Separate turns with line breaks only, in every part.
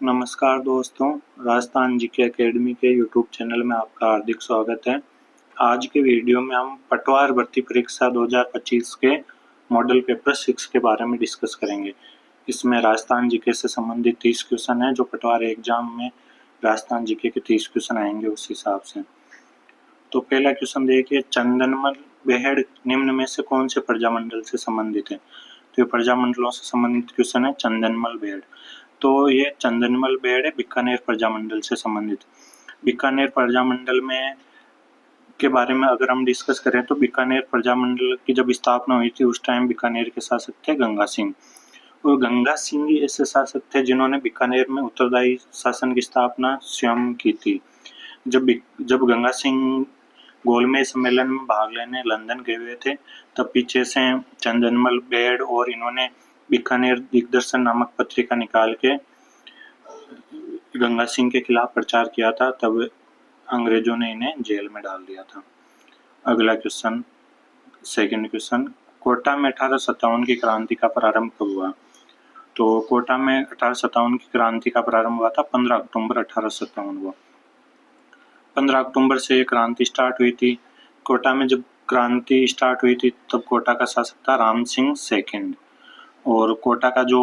नमस्कार दोस्तों, Rajasthan GK academy के यूट्यूब चैनल में आपका हार्दिक स्वागत है। आज के वीडियो में हम पटवार भर्ती परीक्षा 2025 के मॉडल पेपर 6 के बारे में डिस्कस करेंगे। इसमें राजस्थान जीके से संबंधित 30 क्वेश्चन हैं, जो पटवार एग्जाम में राजस्थान जीके के 30 क्वेश्चन आएंगे उस हिसाब से। तो पहला क्वेश्चन देखिए, चंदनमल बेहड़ निम्न में से कौन से प्रजामंडल से संबंधित है? तो ये प्रजामंडलों से संबंधित क्वेश्चन है चंदनमल बेहड़। तो ये चंदनमल बेहड़ है बीकानेर प्रजामंडल से संबंधित। बीकानेर प्रजामंडल में के बारे में अगर हम डिस्कस करें तो बीकानेर प्रजामंडल की जब स्थापना हुई थी उस टाइम बीकानेर के शासक थे गंगा सिंह। और गंगा सिंह ही ऐसे शासक थे जिन्होंने बीकानेर में उत्तरदायी शासन की स्थापना स्वयं की थी। जब गंगा सिंह गोलमेज सम्मेलन में भाग लेने लंदन गए हुए थे, तब पीछे से चंदनमल बेहड़ और इन्होंने बीकानेर दिग्दर्शन नामक पत्रिका निकाल के गंगा सिंह के खिलाफ प्रचार किया था। तब अंग्रेजों ने इन्हें जेल में डाल दिया था। अगला क्वेश्चन, सेकंड क्वेश्चन, कोटा में 1857 की क्रांति का प्रारंभ कब हुआ? तो कोटा में 1857 की क्रांति का प्रारंभ हुआ था 15 अक्टूबर 1857 को। 15 अक्टूबर से ये क्रांति स्टार्ट हुई थी। कोटा में जब क्रांति स्टार्ट हुई थी तब कोटा का शासक था राम सिंह सेकंड, और कोटा का जो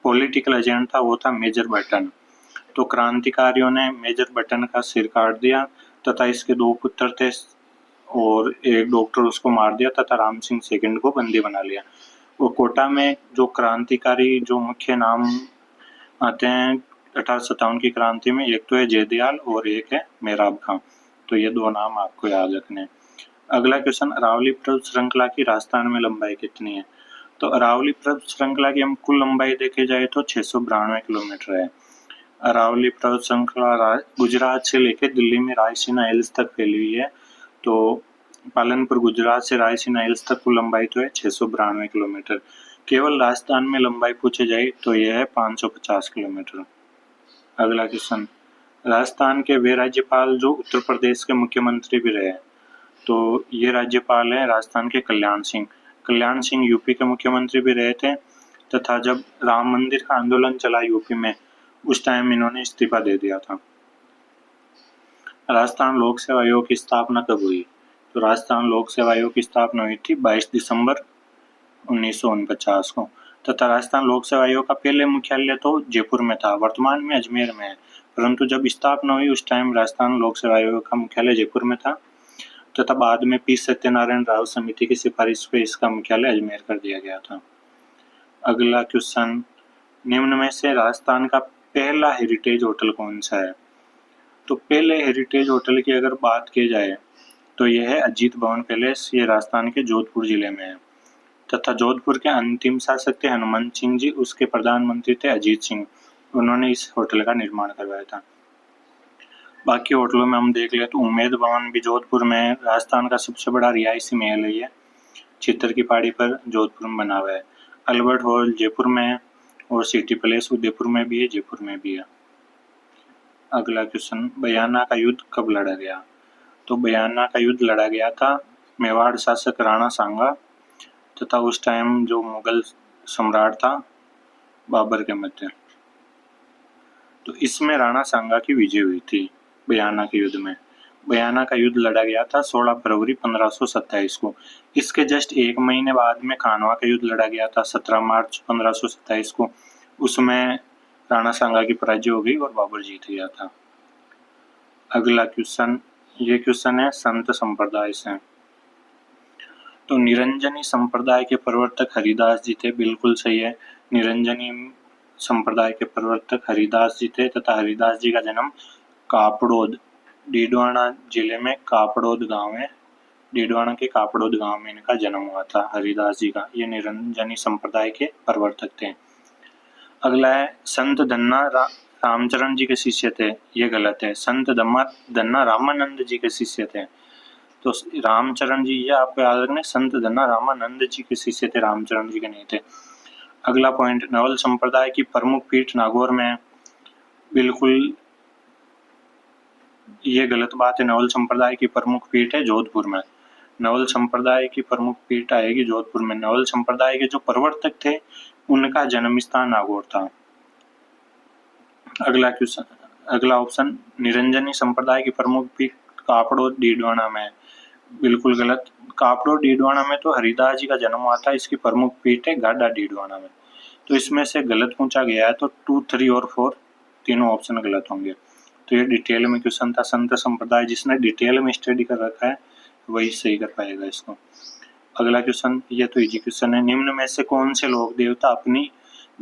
पॉलिटिकल एजेंट था वो था मेजर बटन। तो क्रांतिकारियों ने मेजर बटन का सिर काट दिया तथा इसके 2 पुत्र थे और एक डॉक्टर उसको मार दिया तथा राम सिंह सेकंड को बंदी बना लिया। और कोटा में जो क्रांतिकारी जो मुख्य नाम आते हैं 1857 की क्रांति में, एक तो है जयदयाल और एक है मेराब खां। तो ये 2 नाम आपको याद रखने हैं। अगला क्वेश्चन, अरावली पर्वत श्रृंखला की राजस्थान में लंबाई कितनी है? तो अरावली पर्वत श्रृंखला की हम कुल लंबाई देखे जाए तो 692 किलोमीटर है। अरावली पर्वत श्रृंखला गुजरात से लेकर दिल्ली में रायसीना हिल्स तक फैली हुई है। तो पालनपुर गुजरात से रायसीना हिल्स तक कुल लंबाई तो है 692 किलोमीटर। केवल राजस्थान में लंबाई पूछे जाए तो यह है 550 किलोमीटर। अगला क्वेश्चन, राजस्थान के वे राज्यपाल जो उत्तर प्रदेश के मुख्यमंत्री भी रहे? तो ये राज्यपाल है राजस्थान के कल्याण सिंह। कल्याण सिंह यूपी के मुख्यमंत्री भी रहे थे तथा जब राम मंदिर का आंदोलन चला यूपी में उस टाइम इन्होंने इस्तीफा दे दिया था। राजस्थान लोक सेवा आयोग की स्थापना कब हुई? तो राजस्थान लोक सेवा आयोग की स्थापना हुई थी 22 दिसंबर 1949 को। तथा राजस्थान लोक सेवा आयोग का पहले मुख्यालय तो जयपुर में था, वर्तमान में अजमेर में है, परंतु जब स्थापना हुई उस टाइम राजस्थान लोक सेवा आयोग का मुख्यालय जयपुर में था तथा बाद में पी सत्यनारायण राव समिति की सिफारिश पे इसका मुख्यालय अजमेर कर दिया गया था। अगला क्वेश्चन, निम्न में से राजस्थान का पहला हेरिटेज होटल कौन सा है? तो पहले हेरिटेज होटल की अगर बात की जाए तो यह है अजीत भवन पैलेस। ये राजस्थान के जोधपुर जिले में है तथा जोधपुर के अंतिम शासक थे हनुमंत सिंह जी, उसके प्रधानमंत्री थे अजीत सिंह। उन्होंने इस होटल का निर्माण करवाया था। बाकी होटलों में हम देख ले तो उम्मेद भवन भी जोधपुर में है। राजस्थान का सबसे बड़ा रिहायशी महल है ये, चित्तर की पहाड़ी पर जोधपुर में बना हुआ है। अल्बर्ट हॉल जयपुर में है और सिटी पैलेस उदयपुर में भी है, जयपुर में भी है। अगला क्वेश्चन, बयाना का युद्ध कब लड़ा गया? तो बयाना का युद्ध लड़ा गया था मेवाड़ शासक राणा सांगा तथा उस टाइम जो मुगल सम्राट था बाबर के मध्य। तो इसमें राणा सांगा की विजय हुई थी बयाना के युद्ध में। बयाना का युद्ध लड़ा गया था 16 फरवरी 1527 को। इसके जस्ट 1 महीने बाद में खानवा का युद्ध लड़ा गया था 17 मार्च 1527 को। उसमें राणा सांगा की पराजय हो गई और बाबर जीत गया था। अगला क्वेश्चन, ये क्वेश्चन है संत संप्रदाय से। तो निरंजनी संप्रदाय के प्रवर्तक हरिदास जी थे, बिल्कुल सही है। निरंजनी संप्रदाय के प्रवर्तक हरिदास जी थे तथा हरिदास जी का जन्म कापड़ोद, डीडवाना जिले में कापड़ोद गांव है। डीडवाना के कापड़ोद गांव में इनका जन्म हुआ था हरिदास जी का। ये निरंजनी संप्रदाय के प्रवर्तक थे। अगला है संत धन्ना रामचरण जी के शिष्य थे। ये गलत है, संत धन्ना रामानंद जी के शिष्य थे। तो रामचरण जी, ये आपको याद रखना है, संत धन्ना रामानंद जी के शिष्य थे, रामचरण जी के नहीं थे। अगला पॉइंट, नवल संप्रदाय की प्रमुख पीठ नागौर में है। बिल्कुल ये गलत बात है, नवल संप्रदाय की प्रमुख पीठ है जोधपुर में। नवल संप्रदाय की प्रमुख पीठ आएगी जोधपुर में। नवल संप्रदाय के जो प्रवर्तक थे उनका जन्म स्थान नागौर था। अगला ऑप्शन निरंजनी संप्रदाय की प्रमुख पीठ कापड़ो डीडवाना में। बिल्कुल गलत। कापड़ो डीडवाना में तो हरिदास जी का जन्म हुआ था, इसकी प्रमुख पीठ है गाडा डीडवाना में। तो इसमें से गलत पूछा गया है, तो 2, 3 और 4 तीनों ऑप्शन गलत होंगे। तो ये डिटेल में क्वेश्चन था। संत संप्रदाय जिसने डिटेल में स्टडी कर रखा है वही सही कर पाएगा इसको। अगला क्वेश्चन, ये तो इजी क्वेश्चन है। निम्न में से कौन से लोक देवता अपनी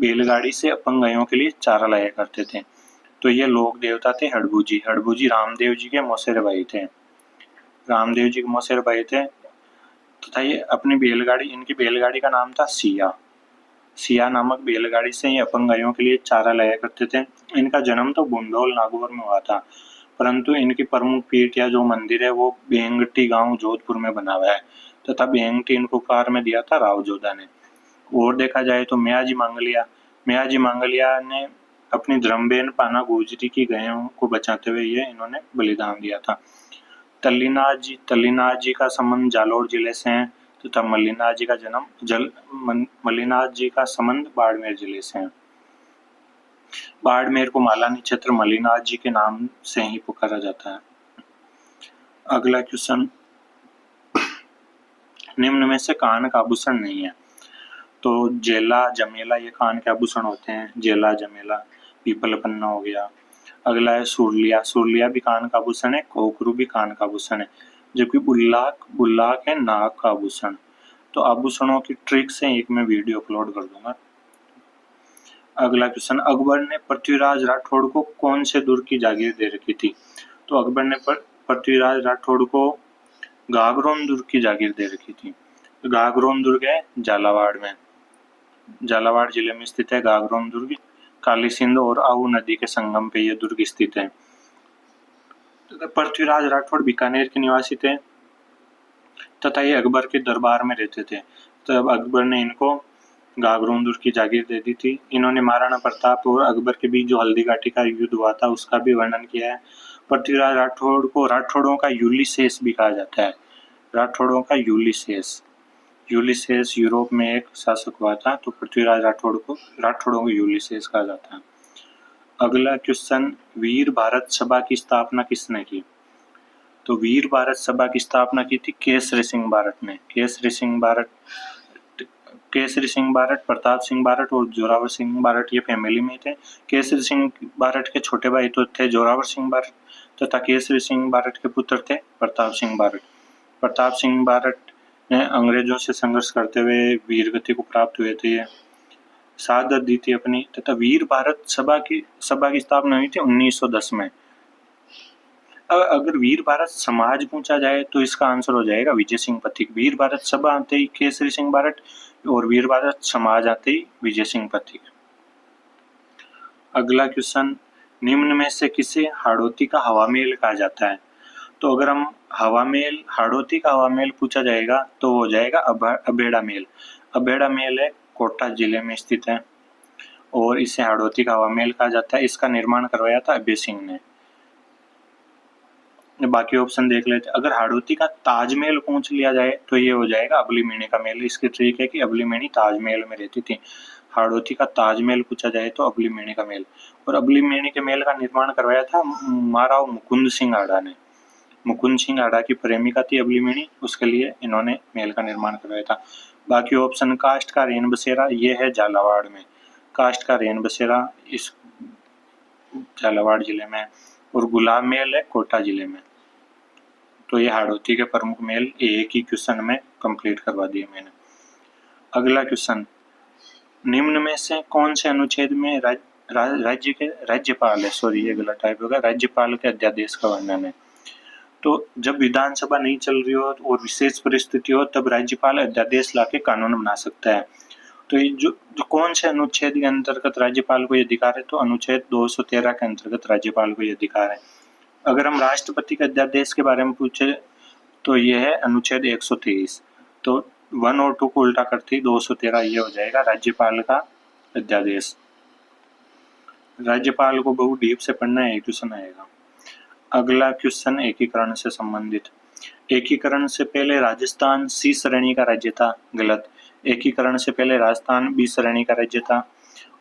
बैलगाड़ी से अपंगों के लिए चारा लाया करते थे? तो ये लोक देवता थे हड़बूजी। हड़बूजी रामदेव जी के मौसेरे भाई थे। रामदेव जी के मौसेरे भाई थे तथा ये अपनी बैलगाड़ी, इनकी बैलगाड़ी का नाम था सिया। सिया नामक बैलगाड़ी से ये अपंगों के लिए चारा लाया करते थे। इनका जन्म तो बुंडोल नागौर में हुआ था, परंतु इनकी प्रमुख पीठ या जो मंदिर है वो बेंगटी गांव जोधपुर में बना हुआ है तथा बेंगटी इनको उपहार में दिया था राव जोधा ने। और देखा जाए तो मियाजी मांगलिया ने अपनी धर्मबेन पाना गुजरी की गायों को बचाते हुए ये इन्होंने बलिदान दिया था। तल्लीनाथ जी का संबंध जालोर जिले से है तथा मल्लीनाथ जी का संबंध बाड़मेर जिले से है। बाड़मेर को मालानी क्षेत्र मल्लीनाथ जी के नाम से ही पुकारा जाता है। अगला क्वेश्चन, निम्न में से कान का आभूषण नहीं है? तो जेला जमेला ये कान के आभूषण होते हैं। जेला जमेला, पीपल पन्ना हो गया। अगला है सुरलिया भी कान का आभूषण है। कोकरू भी कान का आभूषण है। जबकि बुल्लाक है नाक का आभूषण। तो आभूषणों की ट्रिक से एक मैं वीडियो अपलोड कर दूंगा। अगला क्वेश्चन, अकबर ने पृथ्वीराज राठौड़ को कौन से दुर्ग की जागीर दे रखी थी? तो अकबर ने पृथ्वीराज राठौड़ को गागरोन दुर्ग की जागीर दे रखी थी। गागरोन दुर्ग है झालावाड़ में, झालावाड़ जिले में स्थित है गागरोन दुर्ग। काली सिंध और आहू नदी के संगम पे यह दुर्ग स्थित है। पृथ्वीराज राठौड़ बीकानेर के निवासी थे तथा ये अकबर के दरबार में रहते थे। तब अकबर ने इनको गागरोन दुर्ग की जागीर दे दी थी। इन्होंने महाराणा प्रताप और अकबर के बीच जो हल्दी घाटी का युद्ध हुआ था उसका भी वर्णन किया है। पृथ्वीराज राठौड़ को राठौड़ों का यूलिसेस भी कहा जाता है। राठौड़ों का यूलिसेस यूरोप में एक शासक हुआ था, तो पृथ्वीराज राठौड़ों को यूलिसेस कहा जाता है। अगला क्वेश्चन, वीर भारत सभा की स्थापना किसने की? तो वीर भारत सभा की स्थापना की थी केसरी सिंह बारट ने। केसरी सिंह बारट, प्रताप सिंह बारट और जोरावर सिंह बारट ये फैमिली में थे। केसरी सिंह बारट के छोटे भाई तो थे जोरावर सिंह बारट तथा केसरी सिंह बारट के पुत्र थे प्रताप सिंह बारट। प्रताप सिंह बारट ने अंग्रेजों से संघर्ष करते हुए वीरगति को प्राप्त हुए थे, शहादत दी थी अपनी। तथा वीर भारत सभा की स्थापना हुई थी 1910 में। अगर वीर भारत समाज पूछा जाए तो इसका आंसर हो जाएगा विजय सिंह पथिक। वीर भारत सभा आते ही केसरी सिंह बारट और वीर भारत समाज आते ही विजय सिंह पथिक। अगला क्वेश्चन, निम्न में से किसे हाड़ौती का हवामेल कहा जाता है? तो अगर हम हाड़ौती का हवामेल पूछा जाएगा तो हो जाएगा अबेड़ा मेल। अबेड़ा मेल है कोटा जिले में स्थित है और इसे हाड़ौती का हवामेल कहा जाता है। इसका निर्माण करवाया था अभय सिंह ने। बाकी ऑप्शन देख लेते। अगर हाड़ौती का ताजमहल पूछ लिया जाए तो ये हो जाएगा अबलीमेणी का महल। इसकी ट्रिक है कि अबलीमेणी ताजमहल में रहती थी। हाड़ौती का ताजमहल पूछा जाए तो अबलीमेणी का महल। और अबलीमेणी के महल का निर्माण करवाया था महाराव मुकुंद सिंह हाड़ा ने। मुकुंद सिंह हाड़ा की प्रेमिका थी अबलीमेणी, उसके लिए इन्होंने महल का निर्माण करवाया था। बाकी ऑप्शन, काष्ठ का रेन बसेरा ये है झालावाड़ में। काष्ठ का रेन बसेरा इस झालावाड़ जिले में और गुलाब महल है कोटा जिले में। तो ये हाड़ौती के प्रमुख महल एक ही क्वेश्चन में कंप्लीट करवा दिए मैंने। अगला क्वेश्चन, निम्न में से कौन से अनुच्छेद में राज्यपाल के अध्यादेश का वर्णन है? तो जब विधानसभा नहीं चल रही हो और विशेष परिस्थिति हो तब राज्यपाल अध्यादेश लाके कानून बना सकता है। तो ये जो कौन से अनुच्छेद के अंतर्गत राज्यपाल को ये अधिकार है? तो अनुच्छेद 213 के अंतर्गत राज्यपाल को ये अधिकार है। अगर हम राष्ट्रपति के अध्यादेश के बारे में पूछे तो यह है अनुच्छेद 123। तो 1 और 2 को उल्टा करते 213 ये हो जाएगा राज्यपाल का अध्यादेश। राज्यपाल को बहुत डीप से पढ़ना है, क्वेश्चन आएगा। अगला क्वेश्चन एकीकरण से संबंधित। एकीकरण से पहले राजस्थान C श्रेणी का राज्य था। गलत। एकीकरण से पहले राजस्थान B श्रेणी का राज्य था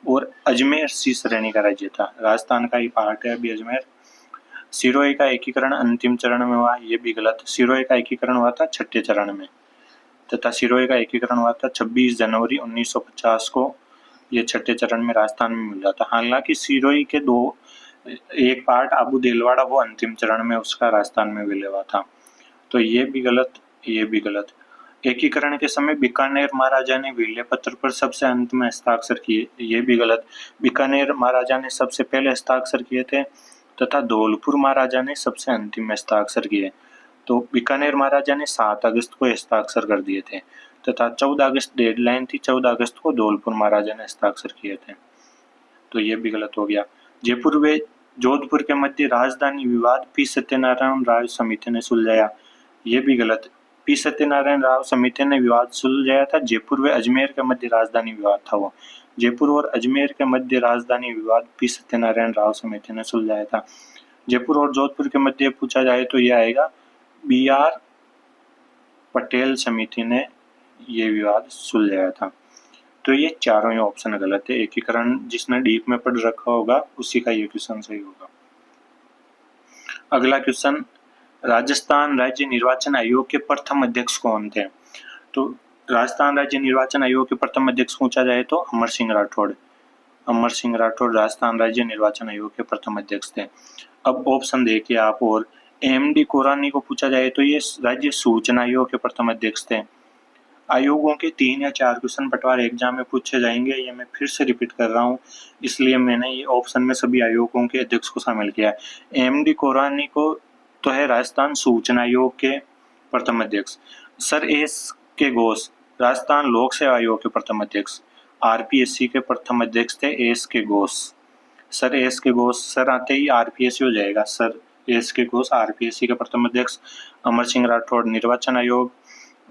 और अजमेर सी श्रेणी का राज्य था। राजस्थान का ही पार्ट है अभी अजमेर। सिरोही का एकीकरण अंतिम चरण में हुआ, ये भी गलत। सिरोही का एकीकरण हुआ था छठे चरण में, तथा सिरोही का एकीकरण हुआ था 26 जनवरी 1950 को। ये छठे चरण में राजस्थान में मिल रहा था। हालांकि सिरोही के एक पार्ट आबू देलवाड़ा वो अंतिम चरण में उसका राजस्थान में विलय हुआ था। तो ये भी गलत, ये भी गलत। एकीकरण के समय बीकानेर महाराजा ने विलय पत्र पर सबसे अंत में हस्ताक्षर किए, ये भी गलत। बीकानेर महाराजा ने सबसे पहले हस्ताक्षर किए थे तथा धौलपुर महाराजा ने सबसे अंतिम में हस्ताक्षर किए। तो बीकानेर महाराजा ने 7 अगस्त को हस्ताक्षर कर दिए थे तथा 14 अगस्त डेडलाइन थी, 14 अगस्त को धौलपुर महाराजा ने हस्ताक्षर किए थे। तो ये भी गलत हो गया। जयपुर व जोधपुर के मध्य राजधानी विवाद पी सत्यनारायण राव समिति ने सुलझाया, ये भी गलत। पी सत्यनारायण राव समिति ने विवाद सुलझाया था, जयपुर व अजमेर के मध्य राजधानी विवाद था वो। जयपुर और अजमेर के मध्य राजधानी विवाद पी सत्यनारायण राव समिति ने सुलझाया था। जयपुर और जोधपुर के मध्य पूछा जाए तो यह आएगा बी आर पटेल समिति ने ये विवाद सुलझाया था। तो ये चारों ही ऑप्शन गलत है। एकीकरण जिसने डीप में पढ़ रखा होगा उसी का ये क्वेश्चन सही होगा। अगला क्वेश्चन, राजस्थान राज्य निर्वाचन आयोग के प्रथम अध्यक्ष कौन थे? तो राजस्थान राज्य निर्वाचन आयोग के प्रथम अध्यक्ष पूछा जाए तो अमर सिंह राठौड़। अमर सिंह राठौड़ राजस्थान राज्य निर्वाचन आयोग के प्रथम अध्यक्ष थे। अब ऑप्शन देखिए आप, और एमडी कोरानी को पूछा जाए तो ये राज्य सूचना आयोग के प्रथम अध्यक्ष थे। आयोगों के 3 या 4 क्वेश्चन पटवार एग्जाम में पूछे जाएंगे, ये मैं फिर से रिपीट कर रहा हूँ, इसलिए मैंने ये ऑप्शन में सभी आयोगों के अध्यक्ष को शामिल किया है। एमडी कोरानी को तो है राजस्थान सूचना आयोग के प्रथम अध्यक्ष। सर एस के घोष राजस्थान लोक सेवा आयोग के प्रथम अध्यक्ष। आरपीएससी के प्रथम अध्यक्ष थे एस के घोष। सर एस के घोष सर आते ही आरपीएससी हो जाएगा। सर एस के घोष आरपीएससी के प्रथम अध्यक्ष। अमर सिंह राठौड़ निर्वाचन आयोग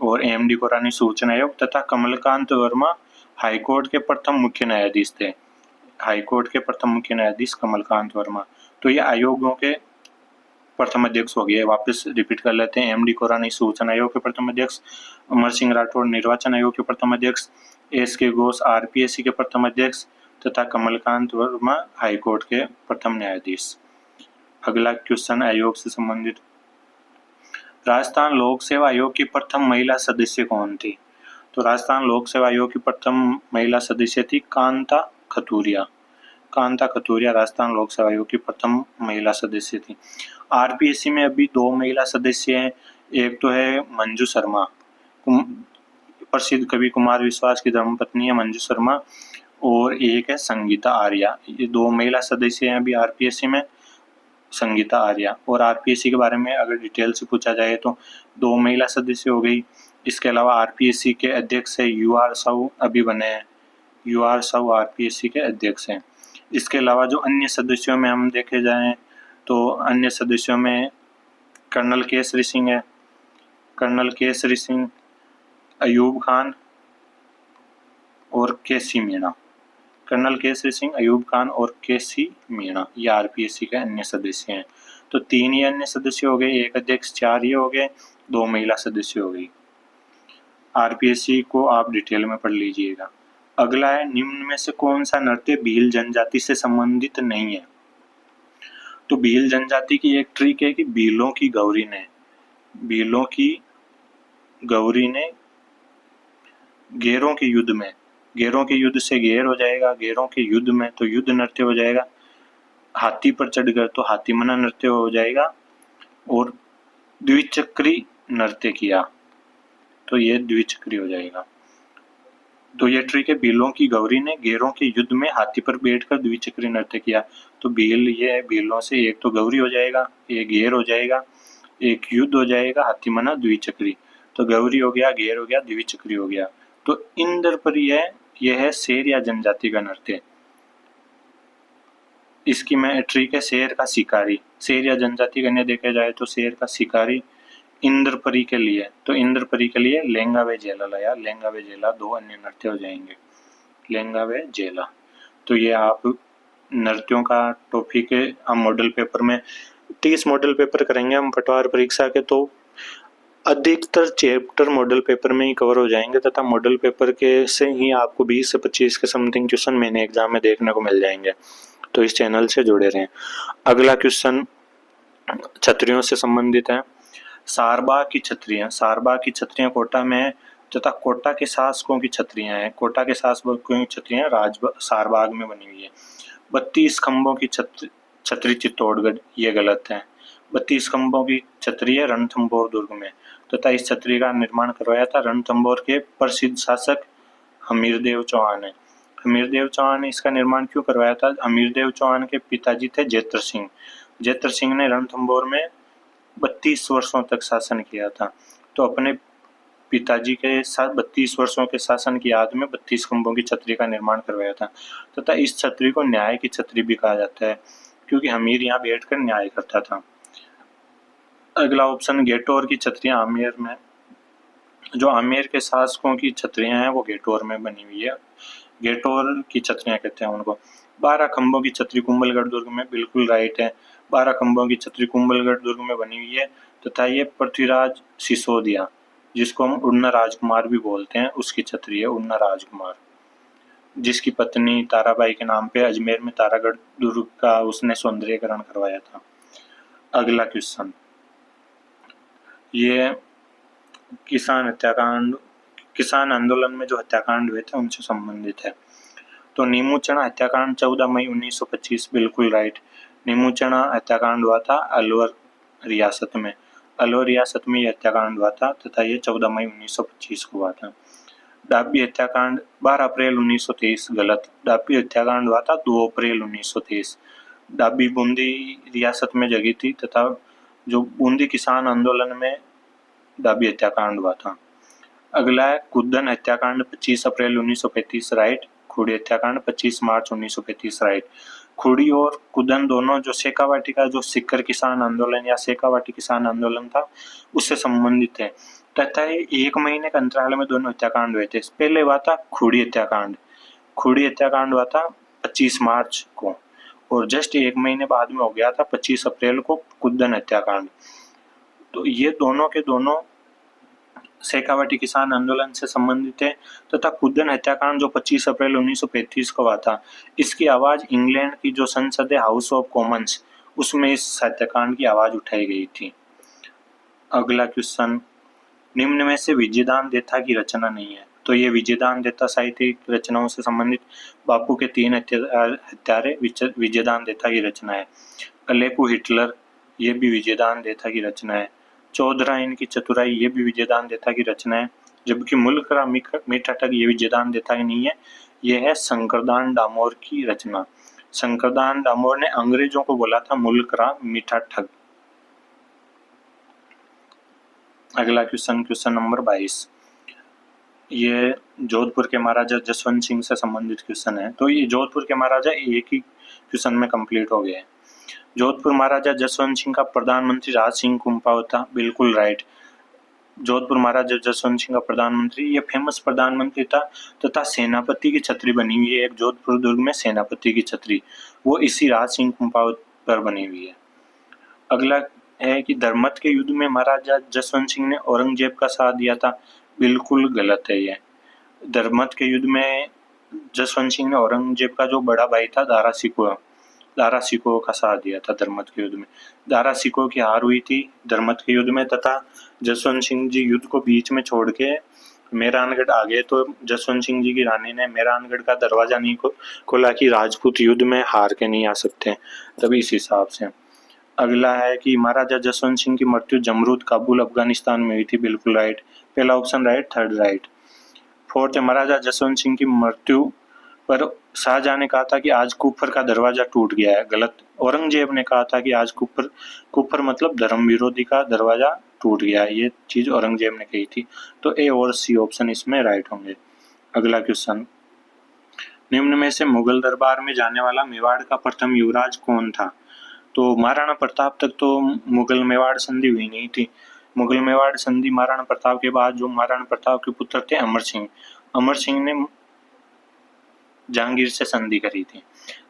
और एमडी कोरानी सूचना आयोग तथा कमलकांत वर्मा हाईकोर्ट के प्रथम मुख्य न्यायाधीश थे। हाईकोर्ट के प्रथम मुख्य न्यायाधीश कमलकांत वर्मा। तो ये आयोगों के प्रथम अध्यक्ष हो गए। वापस रिपीट कर लेते हैं, एमडी कोरानी सूचना आयोग के प्रथम अध्यक्ष, अमर सिंह राठौड़ निर्वाचन आयोग के प्रथम अध्यक्ष, एस के घोष आरपीएससी के प्रथम अध्यक्ष तथा कमलकांत वर्मा हाईकोर्ट के प्रथम न्यायाधीश। अगला क्वेश्चन आयोग से संबंधित, राजस्थान लोक सेवा आयोग की प्रथम महिला सदस्य कौन थी? तो राजस्थान लोक सेवा आयोग की प्रथम महिला सदस्य थी कांता खतूरिया। कांता खतूरिया राजस्थान लोक सेवा आयोग की प्रथम महिला सदस्य थी। आरपीएससी में अभी 2 महिला सदस्य हैं, एक तो है मंजू शर्मा, प्रसिद्ध कवि कुमार विश्वास की धर्मपत्नी है मंजू शर्मा, और एक है संगीता आर्या। ये 2 महिला सदस्य हैं अभी आरपीएससी में, संगीता आर्या। और आरपीएससी के बारे में अगर डिटेल से पूछा जाए तो 2 महिला सदस्य हो गई। इसके अलावा आरपीएससी के अध्यक्ष है यूआर साहू, अभी बने हैं यूआर साहू आरपीएससी के अध्यक्ष हैं। इसके अलावा जो अन्य सदस्यों में हम देखे जाएं तो अन्य सदस्यों में कर्नल केसरी सिंह है, कर्नल केसरी सिंह, अयूब खान और केसी मीणा। कर्नल केसरी सिंह, अयूब खान और केसी मीणा ये आरपीएससी के अन्य सदस्य हैं। तो 3 ही अन्य सदस्य हो गए, एक अध्यक्ष, 4 ये हो गए, 2 महिला सदस्य हो गई। आरपीएससी को आप डिटेल में पढ़ लीजिएगा। अगला है, निम्न में से कौन सा नृत्य भील जनजाति से संबंधित नहीं है? तो भील जनजाति की एक ट्रिक है कि भीलों की गौरी ने गेरों के युद्ध में, गेरों के युद्ध से गेर हो जाएगा, गेरों के युद्ध में तो युद्ध नृत्य हो जाएगा, हाथी पर चढ़कर तो हाथी मना नृत्य हो जाएगा, और द्विचक्री नृत्य किया तो ये द्विचक्री हो जाएगा। तो ये ट्रिक है, भीलों की गौरी ने गेरों के युद्ध में हाथी पर बैठकर द्विचक्री नृत्य किया। तो भील, ये भीलों से एक तो गौरी हो जाएगा, एक गेर हो जाएगा, एक युद्ध हो जाएगा, हाथी मना द्विचक्री। तो गौरी हो गया, गेर हो गया, द्विचक्री हो गया। तो इंद्रपरी है, यह है शेर या जनजाति का नृत्य। इसकी मैं ट्रिक है शेर का शिकारी। शेर या जनजाति का देखे जाए तो शेर का शिकारी इंद्रपरी के लिए, तो इंद्रपरी के लिए लेंगा व जेला लाया, लेंगा व जेला 2 अन्य नृत्य हो जाएंगे, लेंगा व जेला। तो ये आप नृत्यों का टॉपिक है। हम मॉडल पेपर में 30 मॉडल पेपर करेंगे हम पटवार परीक्षा के, तो अधिकतर चैप्टर मॉडल पेपर में ही कवर हो जाएंगे तथा मॉडल पेपर के से ही आपको 20 से 25 के समथिंग क्वेश्चन मैंने एग्जाम में देखने को मिल जाएंगे, तो इस चैनल से जुड़े रहें। अगला क्वेश्चन छतरियों से संबंधित है। सारबाग की छतरियां कोटा में तथा कोटा के शासकों की छतरियां हैं। कोटा के शासकों की छतरियां सारबाग में बनी हुई है। 32 खंभों की छतरी चित्तौड़गढ़, ये गलत है। 32 खंभों की छतरी है रणथंभौर दुर्ग में तथा इस छतरी का निर्माण करवाया था रणथंभौर के प्रसिद्ध शासक हमीरदेव चौहान ने। हमीरदेव चौहान ने इसका निर्माण क्यों करवाया था? हमीरदेव चौहान के पिताजी थे जेतर सिंह। जेतर सिंह ने रणथंभौर में 32 वर्षों तक शासन किया था, तो अपने पिताजी के साथ 32 वर्षों के शासन की याद में 32 खंभों की छतरी का निर्माण करवाया था तथा इस छतरी को न्याय की छतरी भी कहा जाता है क्योंकि हमीर यहाँ बैठकर न्याय करता था। अगला ऑप्शन गेटोर की छतरियां आमेर में, जो आमेर के शासकों की छतरियां हैं वो गेटोर में बनी हुई है। गेटोर की छतरियां कहते हैं उनको। 12 खंभों की छतरी कुंभलगढ़ दुर्ग में, बिल्कुल राइट है। 12 खंभों की छतरी कुंभलगढ़ दुर्ग में बनी हुई है तथा ये पृथ्वीराज सिसोदिया, जिसको हम उड़ना राजकुमार भी बोलते हैं, उसकी छतरी है उड़ना राजकुमार, जिसकी पत्नी ताराबाई के नाम पे अजमेर में तारागढ़ दुर्ग का उसने सौंदर्यीकरण करवाया था। अगला क्वेश्चन, ये किसान आंदोलन में जो हत्याकांड हुए थे उनसे संबंधित है। तो नीमूचना हत्याकांड 14 मई 1925, बिल्कुल राइट। नीमूचना हत्याकांड हुआ था अलवर रियासत में। अलवर रियासत में ये हत्याकांड हुआ था तथा ये 14 मई 1925 को हुआ था। डाबी हत्याकांड 12 अप्रैल 1923, गलत। डाबी हत्याकांड हुआ था 2 अप्रैल 1923। डाबी बूंदी रियासत में जगी थी तथा जो बूंदी किसान आंदोलन में डाबी हत्याकांड हुआ था। अगला है कुद्दन हत्याकांड 25 अप्रैल 1935, राइट। खुड़ी हत्याकांड 25 मार्च 1935, राइट। खुड़ी और कुद्दन दोनों जो शेखावाटी का जो सिक्कर किसान आंदोलन या शेखावाटी किसान आंदोलन था उससे संबंधित है तथा ये 1 महीने के अंतराल में दोनों हत्याकांड हुए थे। पहले हुआ था खुड़ी हत्याकांड हुआ था 25 मार्च को और जस्ट 1 महीने बाद में हो गया था 25 अप्रैल को कुद्दन हत्याकांड। तो ये दोनों के दोनों शेखावाटी किसान आंदोलन से संबंधित है तथा कुद्दन हत्याकांड जो 25 अप्रैल 1935 को हुआ था, इसकी आवाज इंग्लैंड की जो संसद है हाउस ऑफ कॉमन्स, उसमें इस हत्याकांड की आवाज उठाई गई थी। अगला क्वेश्चन, निम्न में से विजयदान देथा की रचना नहीं है। तो ये विजयदान देथा साहित्यिक रचनाओं से संबंधित बापू के 3 हत्यारे विजयदान देथा की रचना है। अलेपू हिटलर, ये भी विजयदान देथा की रचना है। चौधराइन की चतुराई, ये भी विजयदान देथा की रचना है। जबकि मुल्क रा मीठा ठग, ये विजयदान देथा की नहीं है, ये है शंकरदान डामोर की रचना। शंकरदान डामोर ने अंग्रेजों को बोला था मुल्क रा मीठा ठग। अगला क्वेश्चन नंबर 22, ये जोधपुर के महाराजा जसवंत सिंह से संबंधित क्वेश्चन है। तो ये जोधपुर के महाराजा एक ही क्वेश्चन में कंप्लीट हो गए। जोधपुर महाराजा जसवंत सिंह का प्रधानमंत्री राज सिंह कुंपाव था, बिल्कुल राइट। जोधपुर महाराजा जसवंत सिंह का प्रधानमंत्री, ये फेमस प्रधानमंत्री था तथा सेनापति की छतरी बनी हुई है एक जोधपुर दुर्ग में, सेनापति की छतरी, वो इसी राज सिंह कुंपाव पर बनी हुई है। अगला है कि धर्मत के युद्ध में महाराजा जसवंत सिंह ने औरंगजेब का साथ दिया था, बिल्कुल गलत है ये। धर्मत के युद्ध में जसवंत सिंह ने औरंगजेब का जो बड़ा भाई था दारा सिकोह का साथ दिया था धर्मत के युद्ध में। दारा सिकोह की हार हुई थी धर्मत के युद्ध में तथा जसवंत सिंह जी युद्ध को बीच में छोड़ के मेहरानगढ़ आ गए, तो जसवंत सिंह जी की रानी ने मेहरानगढ़ का दरवाजा नहीं खोला कि राजपूत युद्ध में हार के नहीं आ सकते, तभी इस हिसाब से। अगला है कि महाराजा जसवंत सिंह की मृत्यु जमरूद काबुल अफगानिस्तान में हुई थी, बिल्कुल राइट। पहला option right, third right. Fourth है महाराजा जसवंत सिंह की मृत्यु पर शाहजहां ने कहा था कि आज कुफर का दरवाजा टूट गया है, गलत। औरंगजेब ने कहा था कि आज कुफर मतलब धर्म विरोधी का दरवाजा टूट गया है, ये चीज औरंगजेब ने कही थी। तो ए और सी ऑप्शन इसमें राइट होंगे। अगला क्वेश्चन, निम्न में से मुगल दरबार में जाने वाला मेवाड़ का प्रथम युवराज कौन था? तो महाराणा प्रताप तक तो मुगल मेवाड़ संधि हुई नहीं थी। मुगल मेवाड़ संधि महाराणा प्रताप के बाद जो महाराणा प्रताप के पुत्र थे अमर सिंह ने जहांगीर से संधि करी थी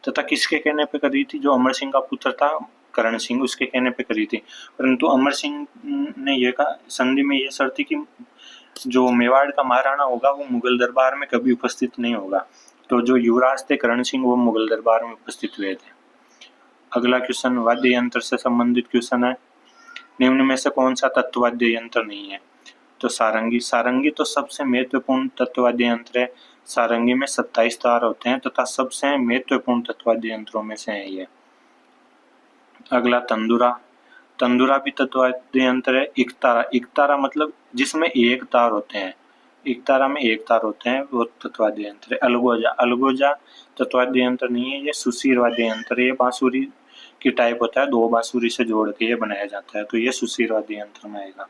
तथा किसके कहने पे करी थी? जो अमर सिंह का पुत्र था करण सिंह उसके कहने पे करी थी, परंतु अमर सिंह ने ये कहा संधि में ये शर्त थी कि जो मेवाड़ का महाराणा होगा वो मुगल दरबार में कभी उपस्थित नहीं होगा। तो जो युवराज थे करण सिंह वो मुगल दरबार में उपस्थित हुए थे। अगला क्वेश्चन वाद्य यंत्र से संबंधित क्वेश्चन है, निम्न में से कौन सा तत्ववाद्य यंत्र नहीं है? तो सारंगी। सारंगी तो सबसे महत्वपूर्ण तत्ववाद्य यंत्र है। सारंगी में 27 तार होते हैं तथा सबसे महत्वपूर्ण तत्ववाद्य यंत्रों में से है ये। अगला तंदुरा। तंदुरा भी तत्ववाद्य यंत्र है। इकतारा। इकतारा मतलब जिसमें एक तार होते हैं, इकतारा में एक तार होते हैं, वो तत्ववाद्य यंत्र है। अलगोजा। अलगोजा तत्ववाद्य यंत्र नहीं है, ये सुशीर वाद्य यंत्र है। ये बांसुरी की टाइप होता है, दो बांसुरी से जोड़ के ये बनाया जाता है, तो ये सुशीर वाद्य यंत्र में आएगा।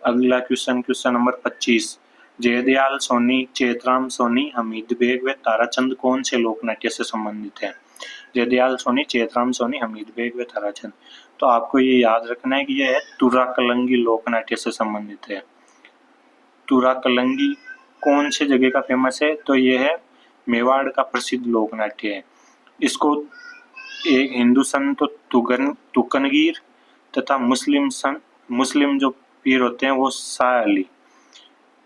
अगला क्वेश्चन नंबर 25, जयदयाल सोनी, चेतराम सोनी, हमीद बेग व ताराचंद कौन से लोक नाट्य से संबंधित है? जयदयाल सोनी, चेतराम सोनी, हमीद बेग व ताराचंद। तो आपको ये याद रखना है कि यह तुरा कलंगी लोक नाट्य से संबंधित है। तुरा कलंगी कौन से जगह का फेमस है? तो ये है मेवाड़ का प्रसिद्ध लोक नाट्य है। इसको एक हिंदू संत तुकनगीर तथा मुस्लिम जो पीर होते हैं वो शाह अली,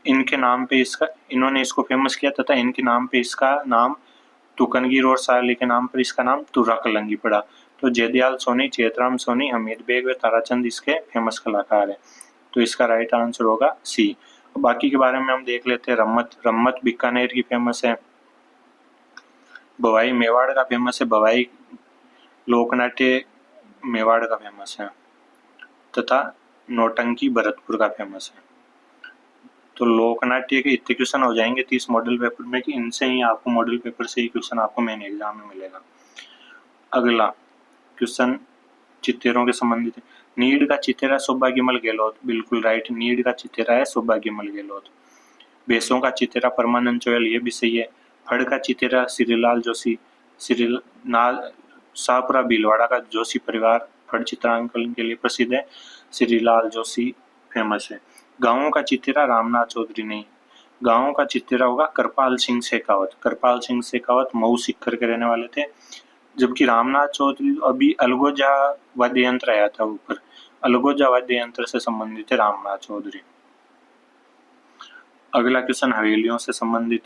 इनके नाम पे इन्होंने इसको फेमस किया तथा इनके नाम पे इसका नाम तुकनगीर और शाह अली के नाम पर इसका नाम तुरा कलंगी पड़ा। तो जयदयाल सोनी, चेतराम सोनी, हमीद बेग व ताराचंद इसके फेमस कलाकार हैं। तो इसका राइट आंसर होगा सी। बाकी के बारे में हम देख लेते हैं। रम्मत बीकानेर की फेमस है। भवाई मेवाड़ का फेमस है। भवाई लोकनाट्य मेवाड़ का फेमस है तथा नौटंकी भरतपुर का फेमस है। तो लोकनाट्य के इतने क्वेश्चन हो जाएंगे 30 मॉडल पेपर में कि इनसे ही आपको मॉडल पेपर से ही क्वेश्चन आपको मेन एग्जाम में मिलेगा। अगला क्वेश्चन चित्तेरों के संबंधित है। नीड का चित्तेरा सौभाग्यमल गहलोत, बिल्कुल राइट, नीड का चित्तेरा है सौभाग्यमल गहलोत। बेसों का चित्तेरा परमानंद चौयल, ये भी सही है। फड़ का चित्तेरा श्रीलाल जोशी, शाहपुरा भीलवाड़ा का जोशी परिवार फड़ चित्रांकन के लिए प्रसिद्ध है। श्रीलाल जोशी फेमस है। गांवों का चित्तेरा रामनाथ चौधरी नहीं, गांवों का चित्तेरा होगा करपाल सिंह शेखावत। करपाल सिंह शेखावत मऊ सिक्कर के रहने वाले थे, जबकि रामनाथ चौधरी अभी अलगोजा वाद्य यंत्र आया था ऊपर, अलगोजा वाद्य यंत्र से संबंधित है रामनाथ चौधरी। अगला क्वेश्चन हवेलियों से संबंधित,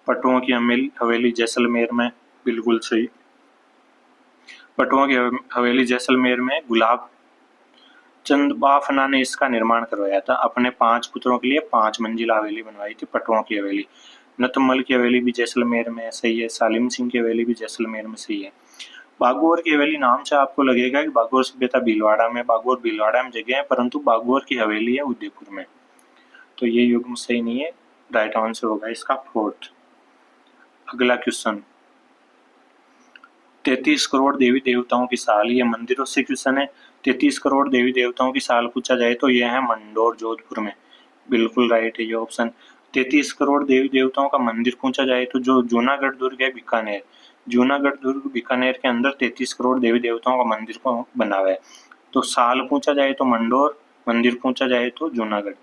पटुओं की हवेली जैसलमेर में, बिल्कुल सही। पटुओं की हवेली जैसलमेर में गुलाब चंद बाफना ने इसका निर्माण करवाया था। अपने 5 पुत्रों के लिए 5 मंजिला हवेली बनवाई थी पटुओं की हवेली। नतमल की हवेली भी जैसलमेर में सही है। सालिम सिंह की हवेली भी जैसलमेर में सही है। बागोर की हवेली नाम से आपको लगेगा कि बागोर सभ्यता भीलवाड़ा में, बागोर भीलवाड़ा में जगह है, परंतु बागोर की हवेली है उदयपुर में। तो ये युग्म सही नहीं है, राइट आंसर होगा इसका 4th। अगला क्वेश्चन, 33 करोड़ देवी देवताओं की साल, ये मंदिरों से क्वेश्चन है। 33 करोड़ देवी देवताओं की साल पूछा जाए तो यह है मंडोर जोधपुर में, बिल्कुल राइट है ये ऑप्शन। 33 करोड़ देवी देवताओं का मंदिर पूछा जाए तो जो जूनागढ़ दुर्ग है बीकानेर, जूनागढ़ दुर्ग बीकानेर के अंदर 33 करोड़ देवी देवताओं का मंदिर को बना हुआ है। तो साल पूछा जाए तो मंडोर, मंदिर पूछा जाए तो जूनागढ़।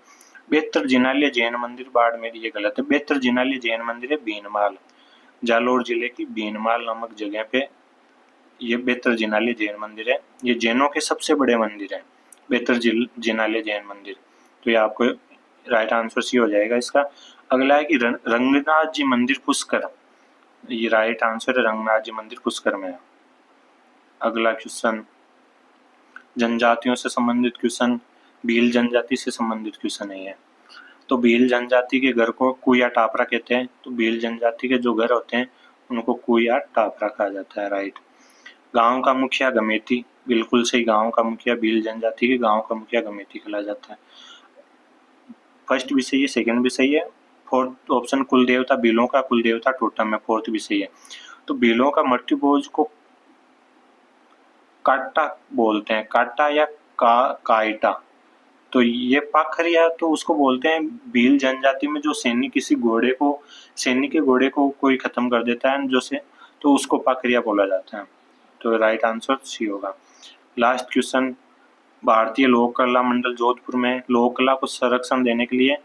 बेहतर जिनालय जैन मंदिर बाड़मेर, ये गलत है। बेहतर जिनालय जैन मंदिर है बीनमाल, जालोर जिले की बीनमाल नामक जगह पे ये बेहतर जिनालय जैन मंदिर है। ये जैनों के सबसे बड़े मंदिर है बेहतर जिनालय जैन मंदिर। तो ये आपको राइट आंसर सी हो जाएगा इसका। अगला है कि रंगनाथ जी मंदिर पुष्कर, ये राइट आंसर है, रंगनाथ जी मंदिर पुष्कर में है। अगला क्वेश्चन, जनजातियों से संबंधित क्वेश्चन, भील जनजाति से संबंधित क्वेश्चन है ये। तो भील जनजाति के घर को कुया टापरा कहते हैं। तो भील जनजाति के जो घर होते हैं उनको कुया टापरा कहा जाता है, राइट। गांव का मुखिया गमेती, बिल्कुल सही, गांव का मुखिया भील जनजाति के गांव का मुखिया गमेती कहा जाता है। फर्स्ट भी सही है, सेकंड भी सही है। 4th ऑप्शन, कुल देवता भीलों का कुल देवता टोटम है, 4th भी सही है। तो भीलों का मृत्यु भोज को काटा बोलते हैं, काटा या काइटा। तो ये पाखरिया तो उसको बोलते हैं भील जनजाति में जो सैनिक किसी घोड़े को, सैनिक के घोड़े को कोई खत्म कर देता है जो से, तो उसको पाखरिया बोला जाता है। तो राइट आंसर सी होगा। लास्ट क्वेश्चन, भारतीय लोक कला मंडल जोधपुर में लोक कला को संरक्षण देने के लिए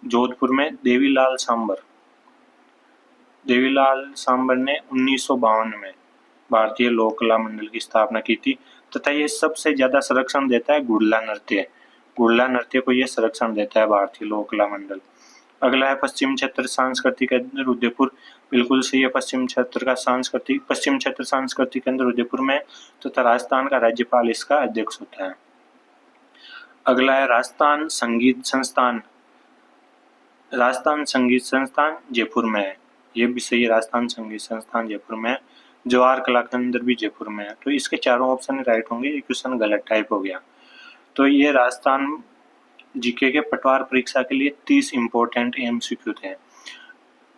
जोधपुर में देवीलाल सांबर ने 1952 में भारतीय लोक कला मंडल की स्थापना की थी तथा ये सबसे ज्यादा संरक्षण देता है गुड़ला नृत्य। गुड़ला नृत्य को ये संरक्षण देता है भारतीय लोक कला मंडल। अगला है पश्चिम क्षेत्र सांस्कृतिक केंद्र उदयपुर। बिल्कुल सही है, पश्चिम क्षेत्र सांस्कृतिक केंद्र उदयपुर में तथा राजस्थान का राज्यपाल इसका अध्यक्ष होता है। अगला है राजस्थान संगीत संस्थान। राजस्थान संगीत संस्थान जयपुर में है, ये भी सही है, राजस्थान संगीत संस्थान जयपुर में है। जवाहर कला केंद्र भी जयपुर में है। तो इसके चारों ऑप्शन राइट होंगे, ये क्वेश्चन गलत टाइप हो गया। तो ये राजस्थान जीके के पटवार परीक्षा के लिए 30 इम्पोर्टेंट एमसीक्यू थे।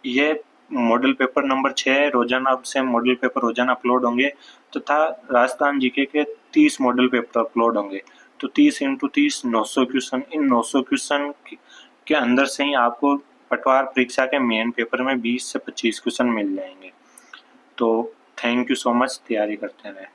ये मॉडल पेपर नंबर 6 रोजाना, अब से मॉडल पेपर रोजाना अपलोड होंगे तथा राजस्थान जीके के 30 मॉडल पेपर अपलोड होंगे। तो 30 × 30 900 क्वेश्चन। इन 900 क्वेश्चन के अंदर से ही आपको पटवार परीक्षा के मेन पेपर में 20 से 25 क्वेश्चन मिल जाएंगे। तो थैंक यू सो मच, तैयारी करते रहे।